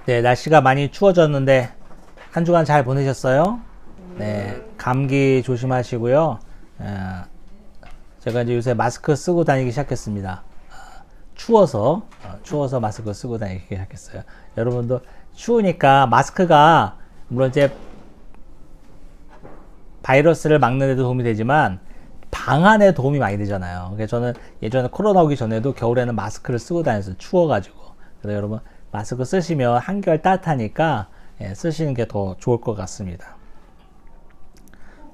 네, 날씨가 많이 추워졌는데 한 주간 잘 보내셨어요? 네, 감기 조심하시고요. 제가 이제 요새 마스크 쓰고 다니기 시작했습니다. 추워서 마스크 쓰고 다니기 시작했어요. 여러분도 추우니까 마스크가 물론 이제 바이러스를 막는 데도 도움이 되지만 방한에 도움이 많이 되잖아요. 그래서 저는 예전에 코로나 오기 전에도 겨울에는 마스크를 쓰고 다녔어요. 추워가지고. 그래서 여러분 마스크 쓰시면 한결 따뜻하니까 쓰시는 게 더 좋을 것 같습니다.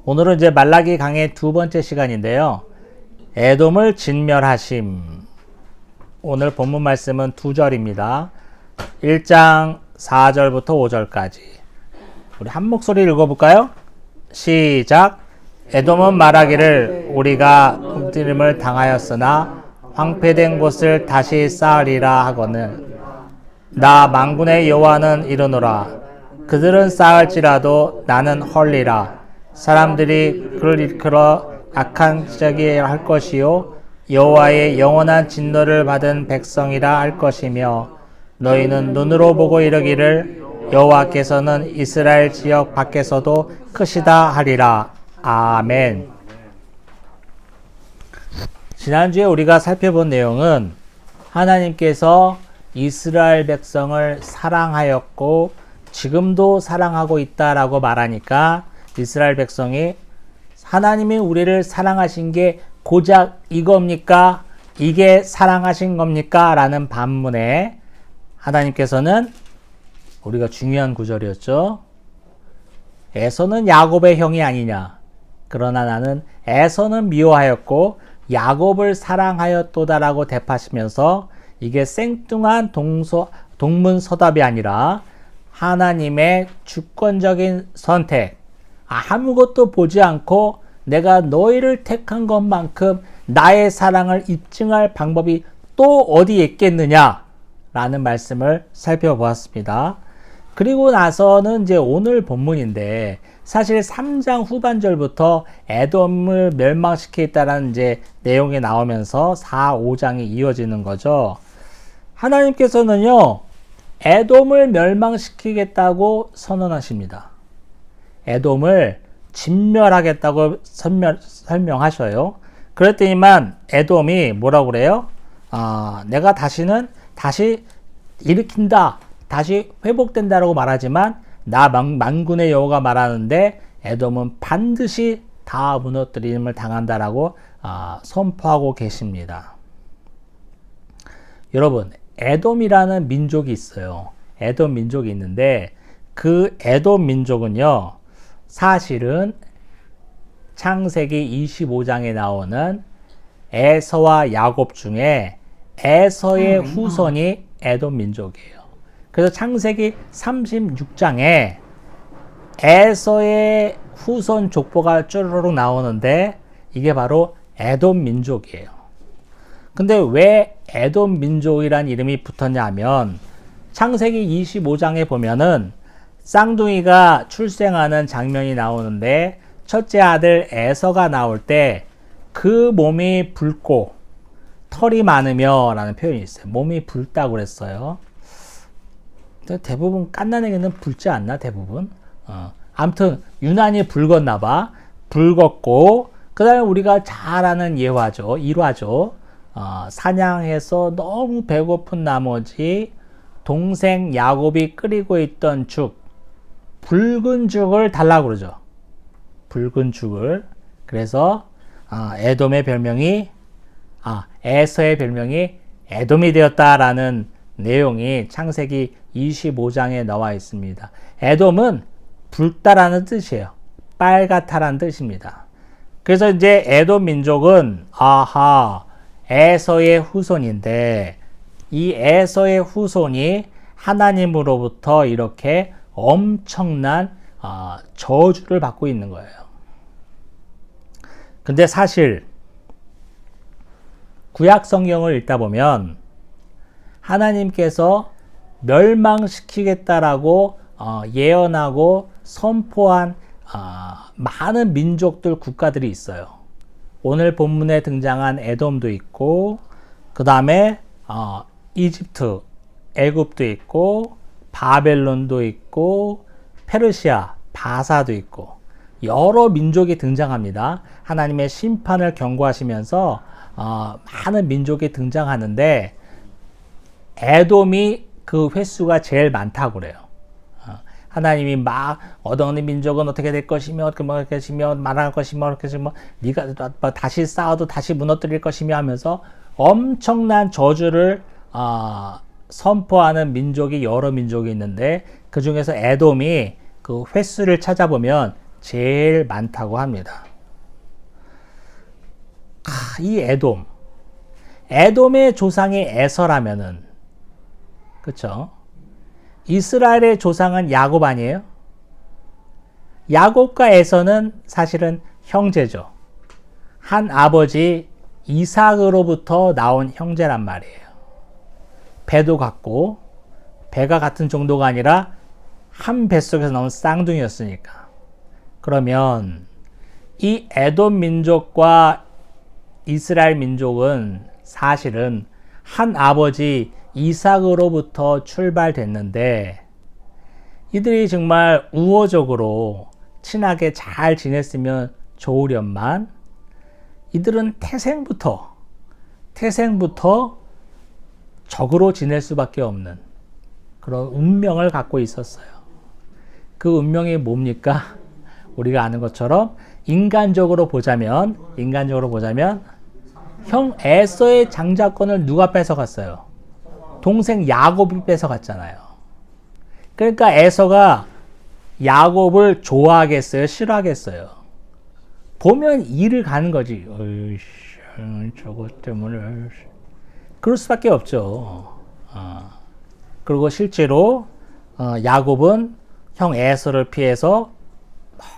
오늘은 이제 말라기 강의 두 번째 시간인데요. 에돔을 진멸하심. 오늘 본문 말씀은 2절입니다. 1장 4절부터 5절까지. 우리 한 목소리 읽어볼까요? 시작. 에돔은 말하기를 우리가 굶뜨림을 당하였으나 황폐된 곳을 다시 쌓으리라 하거늘 나 만군의 여호와는 이르노라 그들은 쌓을지라도 나는 헐리라 사람들이 그를 일컬어 악한 지적이 할 것이요 여호와의 영원한 진노를 받은 백성이라 할 것이며 너희는 눈으로 보고 이르기를 여호와께서는 이스라엘 지역 밖에서도 크시다 하리라. 아멘. 지난주에 우리가 살펴본 내용은 하나님께서 이스라엘 백성을 사랑하였고 지금도 사랑하고 있다라고 말하니까 이스라엘 백성이 하나님이 우리를 사랑하신 게 고작 이겁니까? 이게 사랑하신 겁니까? 라는 반문에 하나님께서는 우리가 중요한 구절이었죠. 에서는 야곱의 형이 아니냐. 그러나 나는 에서는 미워하였고 야곱을 사랑하였도다라고 대파하시면서 이게 생뚱한 동문서답이 아니라 하나님의 주권적인 선택. 아무것도 보지 않고 내가 너희를 택한 것만큼 나의 사랑을 입증할 방법이 또 어디 있겠느냐 라는 말씀을 살펴보았습니다. 그리고 나서는 이제 오늘 본문인데 사실 3장 후반절부터 에돔을 멸망시키겠다라는 이제 내용이 나오면서 4, 5장이 이어지는 거죠. 하나님께서는요, 에돔을 멸망시키겠다고 선언하십니다. 에돔을 진멸하겠다고 설명하셔요. 그랬더니만 에돔이 뭐라고 그래요? 내가 다시 일으킨다. 다시 회복된다라고 말하지만 나 만군의 여호와가 말하는데 에돔은 반드시 다 무너뜨림을 당한다라고 선포하고 계십니다. 여러분, 에돔이라는 민족이 있어요. 에돔 민족이 있는데 그 에돔 민족은요, 사실은 창세기 25장에 나오는 에서와 야곱 중에 에서의 후손이 에돔 민족이에요. 그래서 창세기 36장에 에서의 후손 족보가 쭈르륵 나오는데 이게 바로 에돔 민족이에요. 근데 왜 에돔 민족이란 이름이 붙었냐 하면 창세기 25장에 보면은 쌍둥이가 출생하는 장면이 나오는데 첫째 아들 에서가 나올 때 그 몸이 붉고 털이 많으며 라는 표현이 있어요. 몸이 붉다고 그랬어요. 대부분 갓난애기는 붉지 않나 대부분? 아무튼 유난히 붉었나 봐. 붉었고 그 다음에 우리가 잘 아는 일화죠. 사냥해서 너무 배고픈 나머지 동생 야곱이 끓이고 있던 붉은 죽을 달라고 그러죠. 붉은 죽을. 그래서 에돔의 별명이 에서의 별명이 에돔이 되었다라는 내용이 창세기 25장에 나와 있습니다. 에돔은 붉다라는 뜻이에요. 빨갛다라는 뜻입니다. 그래서 이제 에돔 민족은 에서의 후손인데 이 에서의 후손이 하나님으로부터 이렇게 엄청난 저주를 받고 있는 거예요. 근데 사실 구약 성경을 읽다 보면 하나님께서 멸망시키겠다라고 예언하고 선포한 많은 민족들, 국가들이 있어요. 오늘 본문에 등장한 에돔도 있고 그 다음에 이집트, 애굽도 있고 바벨론도 있고 페르시아, 바사도 있고 여러 민족이 등장합니다. 하나님의 심판을 경고하시면서 많은 민족이 등장하는데 에돔이 그 횟수가 제일 많다고 그래요. 하나님이 막 어느 민족은 어떻게 될 것이며 어떻게 할 것이며 말할 것이며 어떻게 것이며 네가 다시 쌓아도 다시 무너뜨릴 것이며 하면서 엄청난 저주를 선포하는 민족이 여러 민족이 있는데 그 중에서 에돔이 그 횟수를 찾아보면 제일 많다고 합니다. 이 에돔의 조상이 에서라면은 그쵸? 이스라엘의 조상은 야곱 아니에요? 야곱과 에서는 사실은 형제죠. 한 아버지 이삭으로부터 나온 형제란 말이에요. 배도 같고 배가 같은 정도가 아니라 한 뱃속에서 나온 쌍둥이였으니까. 그러면 이 에돔 민족과 이스라엘 민족은 사실은 한 아버지 이삭으로부터 출발됐는데 이들이 정말 우호적으로 친하게 잘 지냈으면 좋으련만 이들은 태생부터 적으로 지낼 수밖에 없는 그런 운명을 갖고 있었어요. 그 운명이 뭡니까? 우리가 아는 것처럼 인간적으로 보자면 형 에서의 장자권을 누가 뺏어갔어요? 동생 야곱이 뺏어갔잖아요. 그러니까 에서가 야곱을 좋아하겠어요? 싫어하겠어요? 보면 이를 가는 거지. 저것 때문에 그럴 수밖에 없죠. 그리고 실제로 야곱은 형 에서를 피해서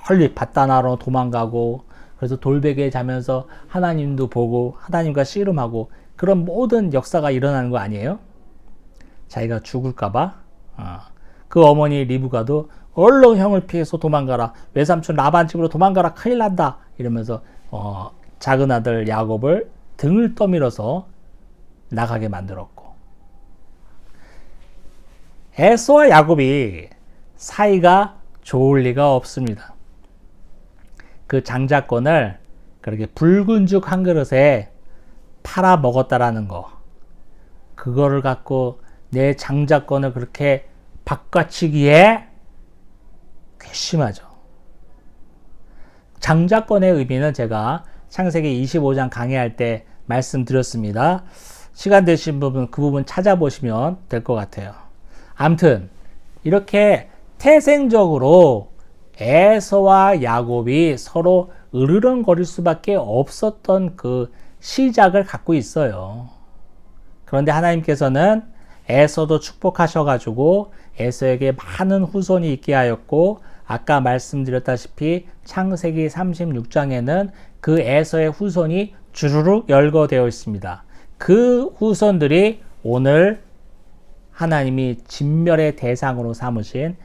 멀리 밧다나로 도망가고 그래서 돌베개에 자면서 하나님도 보고 하나님과 씨름하고 그런 모든 역사가 일어나는 거 아니에요? 자기가 죽을까봐 그 어머니 리브가도 얼른 형을 피해서 도망가라, 외삼촌 라반 집으로 도망가라, 큰일 난다 이러면서 작은 아들 야곱을 등을 떠밀어서 나가게 만들었고, 에서와 야곱이 사이가 좋을 리가 없습니다. 그 장자권을 그렇게 붉은 죽 한 그릇에 팔아 먹었다라는 거, 그거를 갖고 내 장자권을 그렇게 바꿔치기에 괘씸하죠. 장자권의 의미는 제가 창세기 25장 강의할 때 말씀드렸습니다. 시간 되신 부분 그 부분 찾아보시면 될 것 같아요. 아무튼 이렇게 태생적으로 에서와 야곱이 서로 으르렁거릴 수밖에 없었던 그 시작을 갖고 있어요. 그런데 하나님께서는 에서도 축복하셔가지고 에서에게 많은 후손이 있게 하였고, 아까 말씀드렸다시피 창세기 36장에는 그 에서의 후손이 주르륵 열거되어 있습니다. 그 후손들이 오늘 하나님이 진멸의 대상으로 삼으신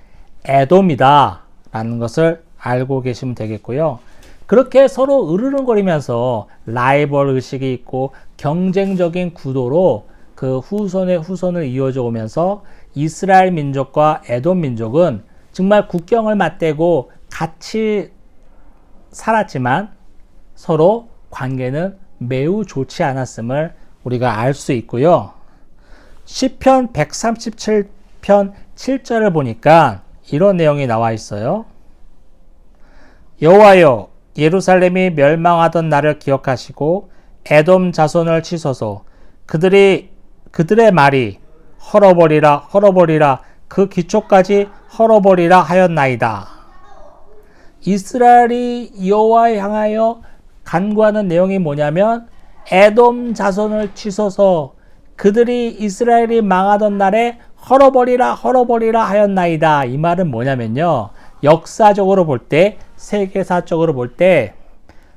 에돔이다 라는 것을 알고 계시면 되겠고요. 그렇게 서로 으르렁거리면서 라이벌 의식이 있고 경쟁적인 구도로 그 후손의 후손을 이어져 오면서 이스라엘 민족과 에돔 민족은 정말 국경을 맞대고 같이 살았지만 서로 관계는 매우 좋지 않았음을 우리가 알 수 있고요. 시편 137편 7절을 보니까 이런 내용이 나와 있어요. 여호와여, 예루살렘이 멸망하던 날을 기억하시고 에돔 자손을 치소서. 그들의 말이 헐어버리라 그 기초까지 헐어버리라 하였나이다. 이스라엘이 여호와에 향하여 간구하는 내용이 뭐냐면 에돔 자손을 치소서, 그들이 이스라엘이 망하던 날에 헐어버리라 하였나이다. 이 말은 뭐냐면요, 역사적으로 볼 때, 세계사적으로 볼 때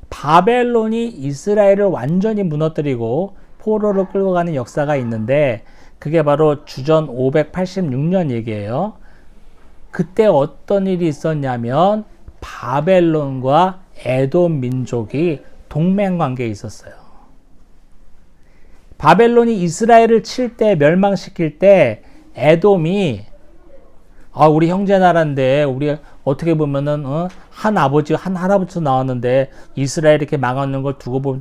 바벨론이 이스라엘을 완전히 무너뜨리고 포로로 끌고 가는 역사가 있는데, 그게 바로 주전 586년 얘기예요. 그때 어떤 일이 있었냐면 바벨론과 에돔 민족이 동맹관계에 있었어요. 바벨론이 이스라엘을 칠 때, 멸망시킬 때 에돔이 우리 형제 나라인데, 우리 어떻게 보면은, 한 아버지, 한 할아버지도 나왔는데, 이스라엘 이렇게 망하는 걸 두고 볼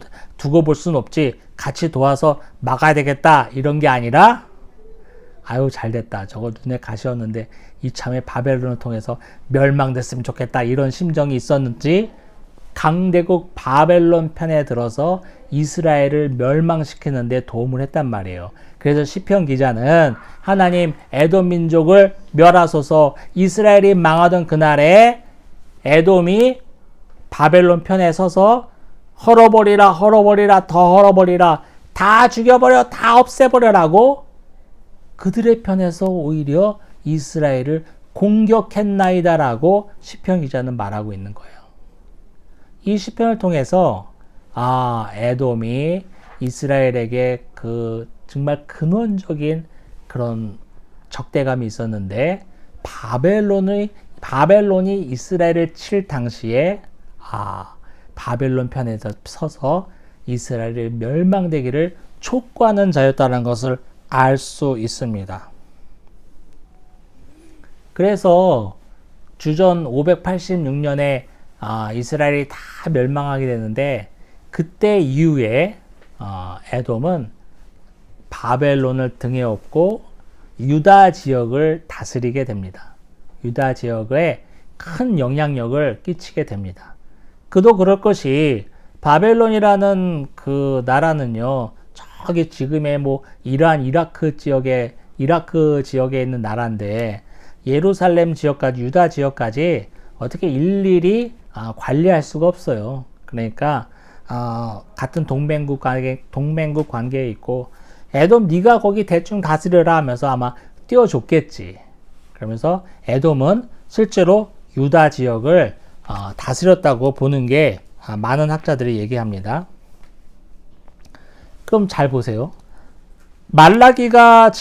순 없지. 같이 도와서 막아야 되겠다. 이런 게 아니라, 아유, 잘 됐다. 저거 눈에 가시였는데, 이참에 바벨론을 통해서 멸망됐으면 좋겠다. 이런 심정이 있었는지, 강대국 바벨론 편에 들어서 이스라엘을 멸망시키는데 도움을 했단 말이에요. 그래서 시편 기자는 하나님 에돔 민족을 멸하소서, 이스라엘이 망하던 그날에 에돔이 바벨론 편에 서서 헐어버리라, 헐어버리라, 더 헐어버리라, 다 죽여버려, 다 없애버려라고 그들의 편에서 오히려 이스라엘을 공격했나이다라고 시편 기자는 말하고 있는 거예요. 이 시편을 통해서 에돔이 이스라엘에게 그 정말 근원적인 그런 적대감이 있었는데, 바벨론이 이스라엘을 칠 당시에 바벨론 편에서 서서 이스라엘이 멸망되기를 촉구하는 자였다는 것을 알 수 있습니다. 그래서 주전 586년에 이스라엘이 다 멸망하게 되는데, 그때 이후에 에돔은 바벨론을 등에 업고 유다 지역을 다스리게 됩니다. 유다 지역에 큰 영향력을 끼치게 됩니다. 그도 그럴 것이, 바벨론이라는 그 나라는요, 저기 지금의 이란, 이라크 지역에 있는 나라인데, 예루살렘 지역까지, 유다 지역까지 어떻게 일일이 관리할 수가 없어요. 그러니까 같은 동맹국 관계에 있고, 에돔 네가 거기 대충 다스려라 하면서 아마 띄워줬겠지. 그러면서 에돔은 실제로 유다 지역을 다스렸다고 보는 게 많은 학자들이 얘기합니다. 그럼 잘 보세요. 말라기를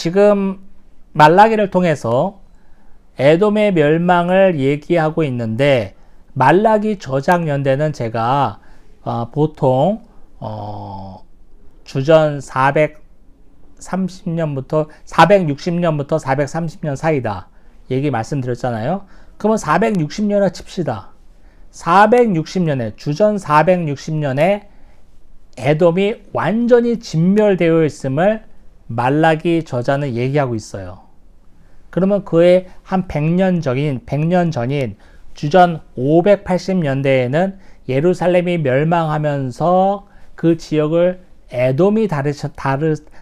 통해서 에돔의 멸망을 얘기하고 있는데, 말라기 저작 연대는 제가 보통 주전 460년부터 430년 사이다 얘기 말씀드렸잖아요. 그러면 460년을 칩시다. 460년에 주전 460년에 에돔이 완전히 진멸되어 있음을 말라기 저자는 얘기하고 있어요. 그러면 그의 한 100년 전인 주전 580년대에는 예루살렘이 멸망하면서 그 지역을 에돔이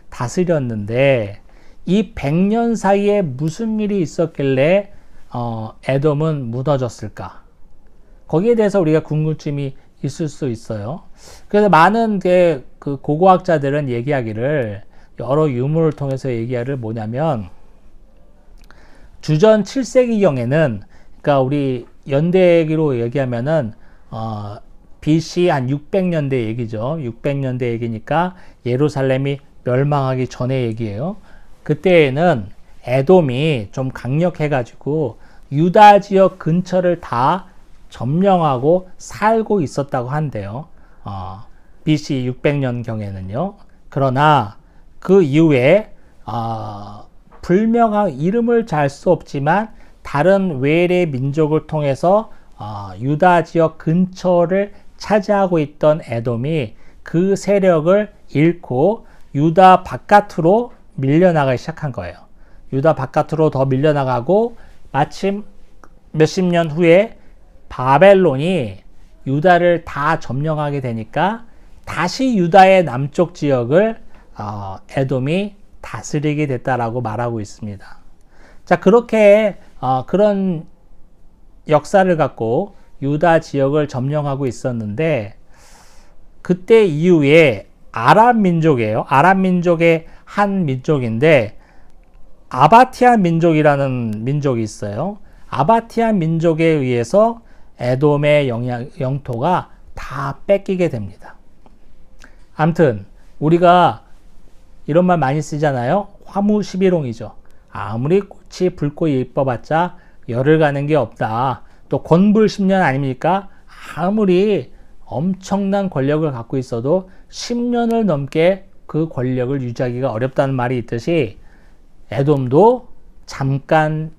다스렸는데, 이 100년 사이에 무슨 일이 있었길래 에돔은 무너졌을까? 거기에 대해서 우리가 궁금증이 있을 수 있어요. 그래서 많은 그 고고학자들은 얘기하기를, 여러 유물을 통해서 얘기하기를 뭐냐면, 주전 7세기경에는, 그러니까 우리 연대기로 얘기하면은 BC 한 600년대 얘기죠. 600년대 얘기니까 예루살렘이 멸망하기 전의 얘기예요. 그때에는 에돔이 좀 강력해가지고 유다 지역 근처를 다 점령하고 살고 있었다고 한대요. BC 600년 경에는요. 그러나 그 이후에 불명한, 이름을 잘 수 없지만 다른 외래 민족을 통해서 유다 지역 근처를 차지하고 있던 에돔이 그 세력을 잃고 유다 바깥으로 밀려나가기 시작한 거예요. 유다 바깥으로 더 밀려나가고, 마침 몇십 년 후에 바벨론이 유다를 다 점령하게 되니까 다시 유다의 남쪽 지역을 에돔이 다스리게 됐다라고 말하고 있습니다. 자, 그렇게 그런 역사를 갖고 유다 지역을 점령하고 있었는데, 그때 이후에 아람 민족이에요. 아람 민족의 한 민족인데, 아바티아 민족이라는 민족이 있어요. 아바티아 민족에 의해서 에돔의 영토가 다 뺏기게 됩니다. 아무튼 우리가 이런 말 많이 쓰잖아요. 화무 11홍이죠. 아무리 꽃이 붉고 예뻐봤자 열을 가는 게 없다. 또 권불 10년 아닙니까? 아무리 엄청난 권력을 갖고 있어도 10년을 넘게 그 권력을 유지하기가 어렵다는 말이 있듯이, 에돔도 잠깐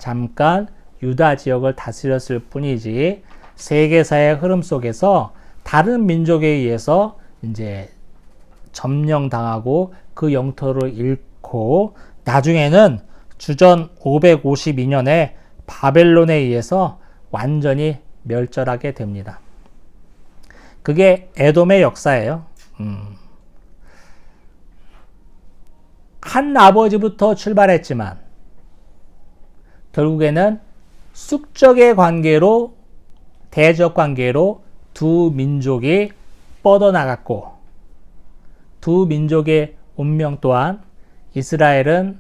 유다 지역을 다스렸을 뿐이지 세계사의 흐름 속에서 다른 민족에 의해서 이제 점령당하고 그 영토를 잃고 나중에는 주전 552년에 바벨론에 의해서 완전히 멸절하게 됩니다. 그게 에돔의 역사예요. 한 아버지부터 출발했지만 결국에는 숙적의 관계로 대적 관계로 두 민족이 뻗어나갔고 두 민족의 운명 또한 이스라엘은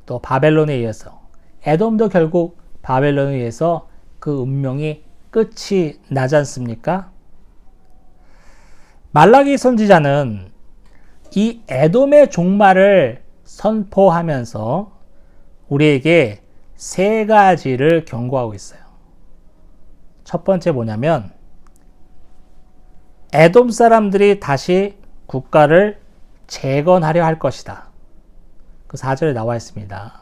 또 바벨론에 의해서 에돔도 결국 바벨론에 의해서 그 운명이 끝이 나지 않습니까? 말라기 선지자는 이 에돔의 종말을 선포하면서 우리에게 세 가지를 경고하고 있어요. 첫 번째 뭐냐면 에돔 사람들이 다시 국가를 재건하려 할 것이다. 그 4절에 나와 있습니다.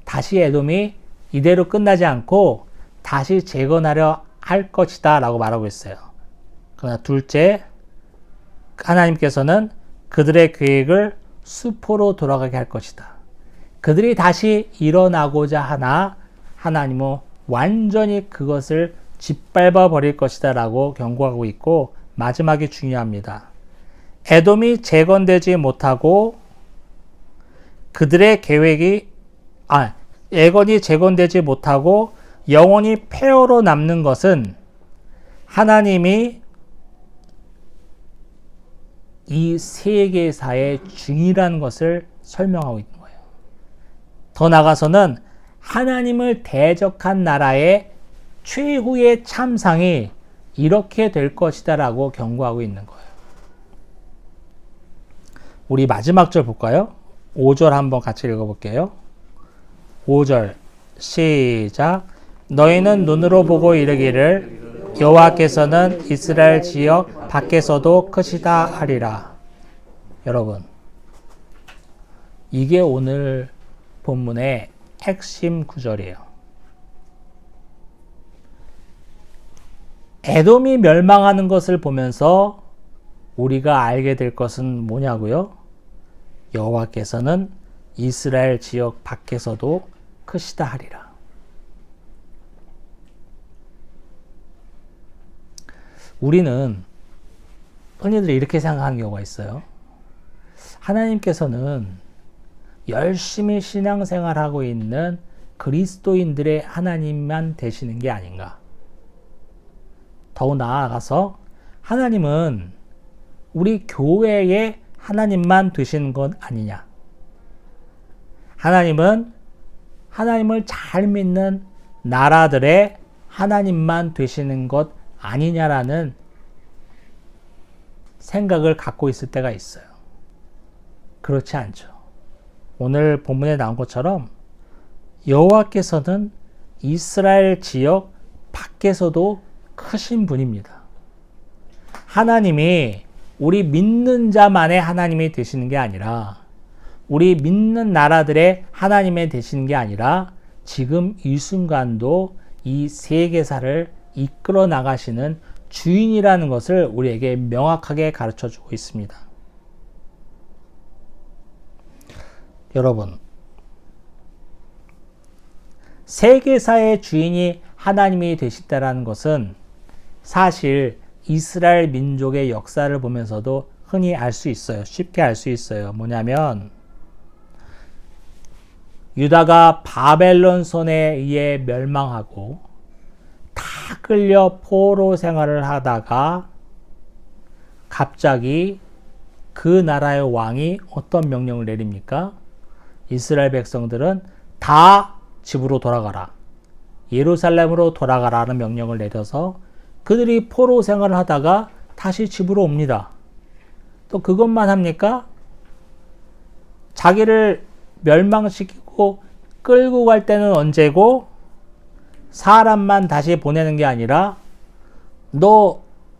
다시 에돔이 이대로 끝나지 않고 다시 재건하려 할 것이다 라고 말하고 있어요. 그러나 둘째, 하나님께서는 그들의 계획을 수포로 돌아가게 할 것이다. 그들이 다시 일어나고자 하나 하나님은 완전히 그것을 짓밟아 버릴 것이다 라고 경고하고 있고, 마지막이 중요합니다. 에돔이 재건되지 못하고 그들의 계획이 에건이 재건되지 못하고 영원히 폐허로 남는 것은 하나님이 이 세계사의 중이라는 것을 설명하고 있는 거예요. 더 나아가서는 하나님을 대적한 나라의 최후의 참상이 이렇게 될 것이다 라고 경고하고 있는 거예요. 우리 마지막 절 볼까요? 5절 한번 같이 읽어볼게요. 5절 시작. 너희는 눈으로 보고 이르기를 여호와께서는 이스라엘 지역 밖에서도 크시다 하리라. 여러분, 이게 오늘 본문의 핵심 구절이에요. 에돔이 멸망하는 것을 보면서 우리가 알게 될 것은 뭐냐고요? 여호와께서는 이스라엘 지역 밖에서도 크시다 하리라. 우리는 흔히들 이렇게 생각하는 경우가 있어요. 하나님께서는 열심히 신앙생활하고 있는 그리스도인들의 하나님만 되시는 게 아닌가. 더욱 나아가서 하나님은 우리 교회의 하나님만 되시는 것 아니냐. 하나님은 하나님을 잘 믿는 나라들의 하나님만 되시는 것 아니냐라는 생각을 갖고 있을 때가 있어요. 그렇지 않죠. 오늘 본문에 나온 것처럼 여호와께서는 이스라엘 지역 밖에서도 크신 분입니다. 하나님이 우리 믿는 자만의 하나님이 되시는 게 아니라 우리 믿는 나라들의 하나님이 되시는 게 아니라 지금 이 순간도 이 세계사를 이끌어 나가시는 주인이라는 것을 우리에게 명확하게 가르쳐 주고 있습니다. 여러분, 세계사의 주인이 하나님이 되시다라는 것은 사실 이스라엘 민족의 역사를 보면서도 흔히 알 수 있어요. 쉽게 알 수 있어요. 뭐냐면 유다가 바벨론 손에 의해 멸망하고 다 끌려 포로 생활을 하다가 갑자기 그 나라의 왕이 어떤 명령을 내립니까? 이스라엘 백성들은 다 집으로 돌아가라. 예루살렘으로 돌아가라는 명령을 내려서 그들이 포로 생활을 하다가 다시 집으로 옵니다. 또 그것만 합니까? 자기를 멸망시키고 끌고 갈 때는 언제고 사람만 다시 보내는 게 아니라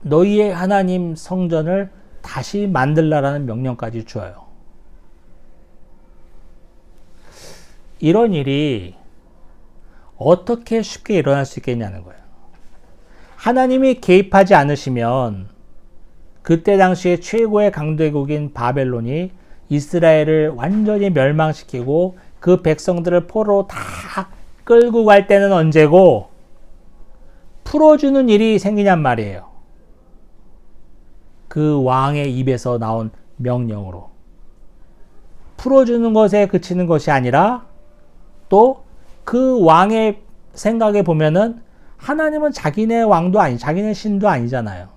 너희의 하나님 성전을 다시 만들라라는 명령까지 줘요. 이런 일이 어떻게 쉽게 일어날 수 있겠냐는 거예요. 하나님이 개입하지 않으시면 그때 당시에 최고의 강대국인 바벨론이 이스라엘을 완전히 멸망시키고 그 백성들을 포로로 다 끌고 갈 때는 언제고 풀어주는 일이 생기냔 말이에요. 그 왕의 입에서 나온 명령으로. 풀어주는 것에 그치는 것이 아니라 또 그 왕의 생각에 보면은 하나님은 자기네 왕도 아니, 자기네 신도 아니잖아요.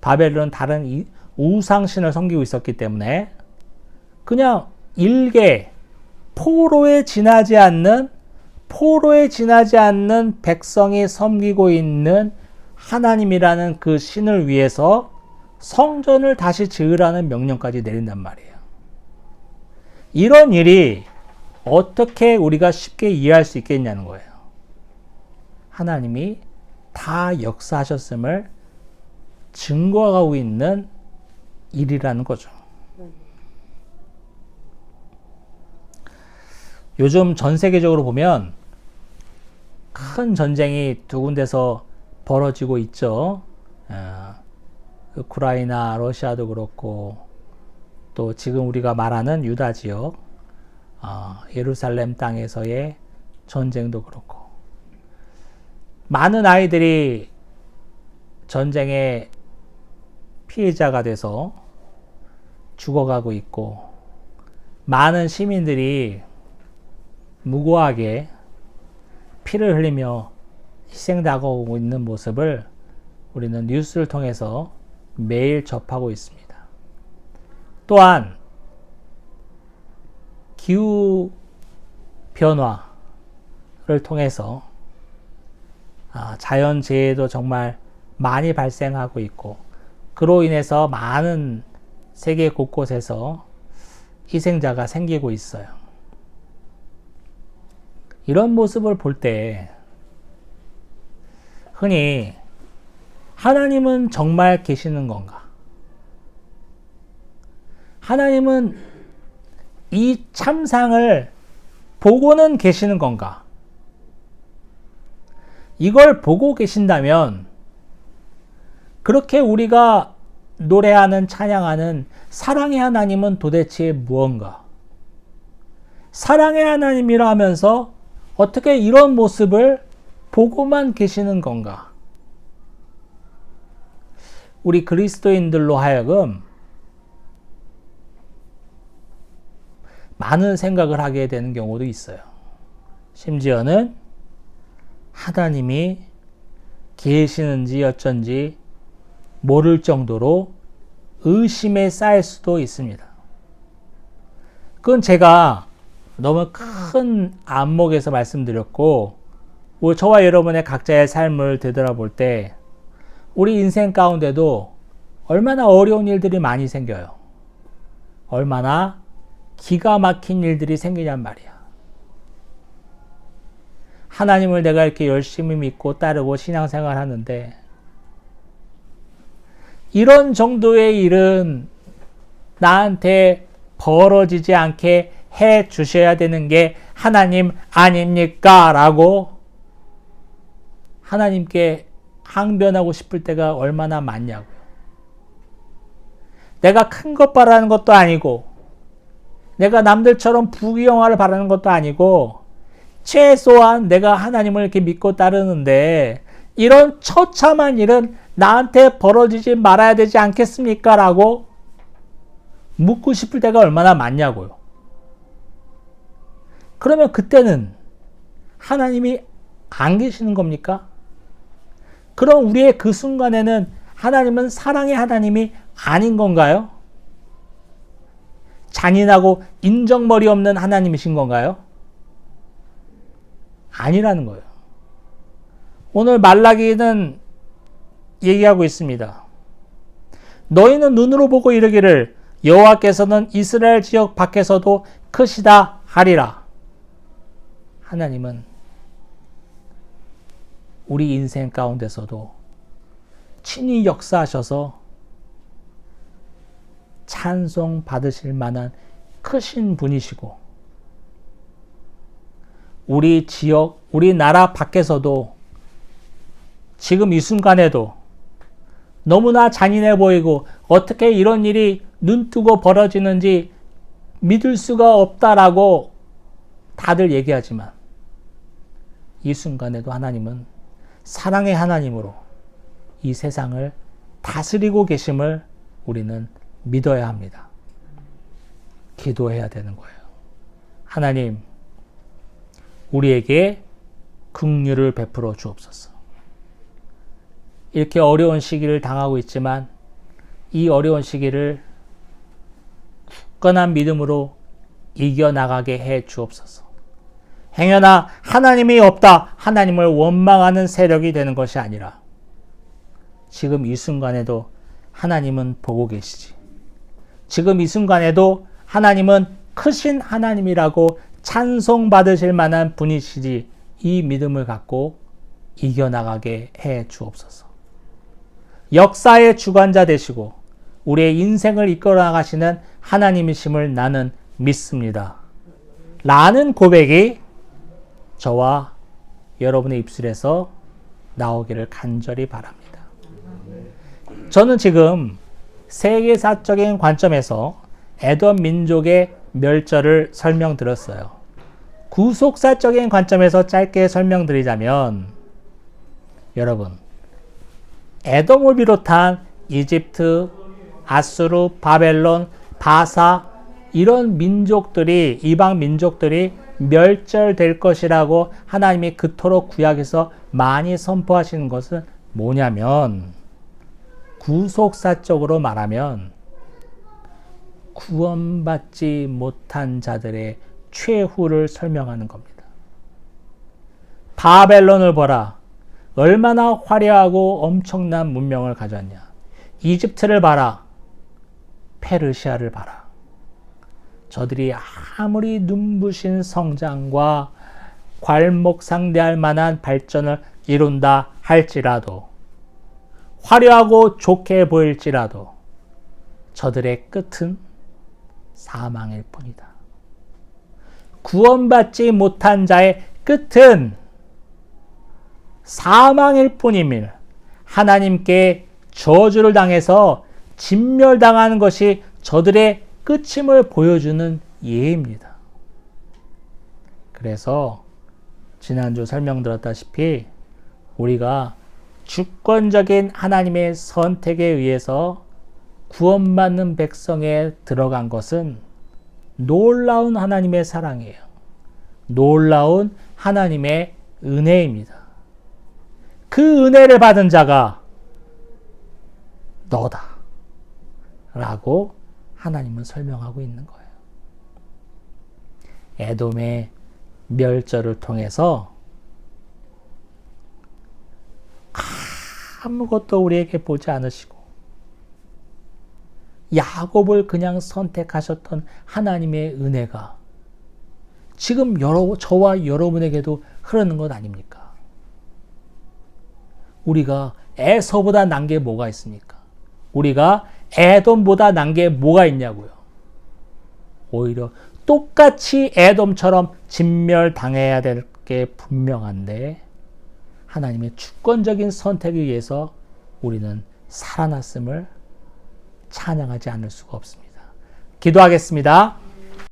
바벨론은 다른 우상신을 섬기고 있었기 때문에 그냥 일개 포로에 지나지 않는 백성이 섬기고 있는 하나님이라는 그 신을 위해서 성전을 다시 지으라는 명령까지 내린단 말이에요. 이런 일이 어떻게 우리가 쉽게 이해할 수 있겠냐는 거예요. 하나님이 다 역사하셨음을 증거하고 있는 일이라는 거죠. 요즘 전 세계적으로 보면 큰 전쟁이 두 군데서 벌어지고 있죠. 우크라이나, 러시아도 그렇고 또 지금 우리가 말하는 유다 지역, 예루살렘 땅에서의 전쟁도 그렇고 많은 아이들이 전쟁의 피해자가 돼서 죽어가고 있고 많은 시민들이 무고하게 피를 흘리며 희생당하고 있는 모습을 우리는 뉴스를 통해서 매일 접하고 있습니다. 또한 기후 변화를 통해서 자연재해도 정말 많이 발생하고 있고 그로 인해서 많은 세계 곳곳에서 희생자가 생기고 있어요. 이런 모습을 볼 때 흔히 하나님은 정말 계시는 건가? 하나님은 이 참상을 보고는 계시는 건가? 이걸 보고 계신다면 그렇게 우리가 노래하는 찬양하는 사랑의 하나님은 도대체 무언가? 사랑의 하나님이라 하면서 어떻게 이런 모습을 보고만 계시는 건가? 우리 그리스도인들로 하여금 많은 생각을 하게 되는 경우도 있어요. 심지어는 하나님이 계시는지 어쩐지 모를 정도로 의심에 쌓일 수도 있습니다. 그건 제가 너무 큰 안목에서 말씀드렸고 저와 여러분의 각자의 삶을 되돌아볼 때 우리 인생 가운데도 얼마나 어려운 일들이 많이 생겨요. 얼마나 기가 막힌 일들이 생기냔 말이야. 하나님을 내가 이렇게 열심히 믿고 따르고 신앙생활 하는데 이런 정도의 일은 나한테 벌어지지 않게 해 주셔야 되는 게 하나님 아닙니까? 라고 하나님께 항변하고 싶을 때가 얼마나 많냐고요. 내가 큰 것 바라는 것도 아니고 내가 남들처럼 부귀영화를 바라는 것도 아니고 최소한 내가 하나님을 이렇게 믿고 따르는데 이런 처참한 일은 나한테 벌어지지 말아야 되지 않겠습니까? 라고 묻고 싶을 때가 얼마나 많냐고요. 그러면 그때는 하나님이 안 계시는 겁니까? 그럼 우리의 그 순간에는 하나님은 사랑의 하나님이 아닌 건가요? 잔인하고 인정머리 없는 하나님이신 건가요? 아니라는 거예요. 오늘 말라기는 얘기하고 있습니다. 너희는 눈으로 보고 이르기를 여호와께서는 이스라엘 지역 밖에서도 크시다 하리라. 하나님은 우리 인생 가운데서도 친히 역사하셔서 찬송 받으실 만한 크신 분이시고 우리 지역, 우리나라 밖에서도 지금 이 순간에도 너무나 잔인해 보이고 어떻게 이런 일이 눈뜨고 벌어지는지 믿을 수가 없다라고 다들 얘기하지만 이 순간에도 하나님은 사랑의 하나님으로 이 세상을 다스리고 계심을 우리는 믿어야 합니다. 기도해야 되는 거예요. 하나님, 우리에게 긍휼을 베풀어 주옵소서. 이렇게 어려운 시기를 당하고 있지만 이 어려운 시기를 굳건한 믿음으로 이겨나가게 해 주옵소서. 행여나 하나님이 없다, 하나님을 원망하는 세력이 되는 것이 아니라 지금 이 순간에도 하나님은 보고 계시지. 지금 이 순간에도 하나님은 크신 하나님이라고 찬송받으실 만한 분이시지, 이 믿음을 갖고 이겨나가게 해 주옵소서. 역사의 주관자 되시고 우리의 인생을 이끌어 나가시는 하나님이심을 나는 믿습니다. 라는 고백이 저와 여러분의 입술에서 나오기를 간절히 바랍니다. 저는 지금 세계사적인 관점에서 에돔 민족의 멸절을 설명드렸어요. 구속사적인 관점에서 짧게 설명드리자면, 여러분, 에돔을 비롯한 이집트, 아수르, 바벨론, 바사, 이런 민족들이, 이방 민족들이 멸절될 것이라고 하나님이 그토록 구약에서 많이 선포하시는 것은 뭐냐면, 구속사적으로 말하면 구원받지 못한 자들의 최후를 설명하는 겁니다. 바벨론을 보라. 얼마나 화려하고 엄청난 문명을 가졌냐. 이집트를 봐라. 페르시아를 봐라. 저들이 아무리 눈부신 성장과 괄목상대할 만한 발전을 이룬다 할지라도, 화려하고 좋게 보일지라도 저들의 끝은 사망일 뿐이다. 구원받지 못한 자의 끝은 사망일 뿐임을 하나님께 저주를 당해서 진멸당하는 것이 저들의 끝임을 보여주는 예입니다. 그래서 지난주 설명드렸다시피 우리가 주권적인 하나님의 선택에 의해서 구원받는 백성에 들어간 것은 놀라운 하나님의 사랑이에요. 놀라운 하나님의 은혜입니다. 그 은혜를 받은 자가 너다 라고 하나님은 설명하고 있는 거예요. 에돔의 멸절을 통해서 아무것도 우리에게 보지 않으시고 야곱을 그냥 선택하셨던 하나님의 은혜가 지금 저와 여러분에게도 흐르는 것 아닙니까? 우리가 에서보다 난 게 뭐가 있습니까? 우리가 에돔보다 난 게 뭐가 있냐고요. 오히려 똑같이 에돔처럼 진멸당해야 될 게 분명한데 하나님의 주권적인 선택에 의해서 우리는 살아났음을 찬양하지 않을 수가 없습니다. 기도하겠습니다.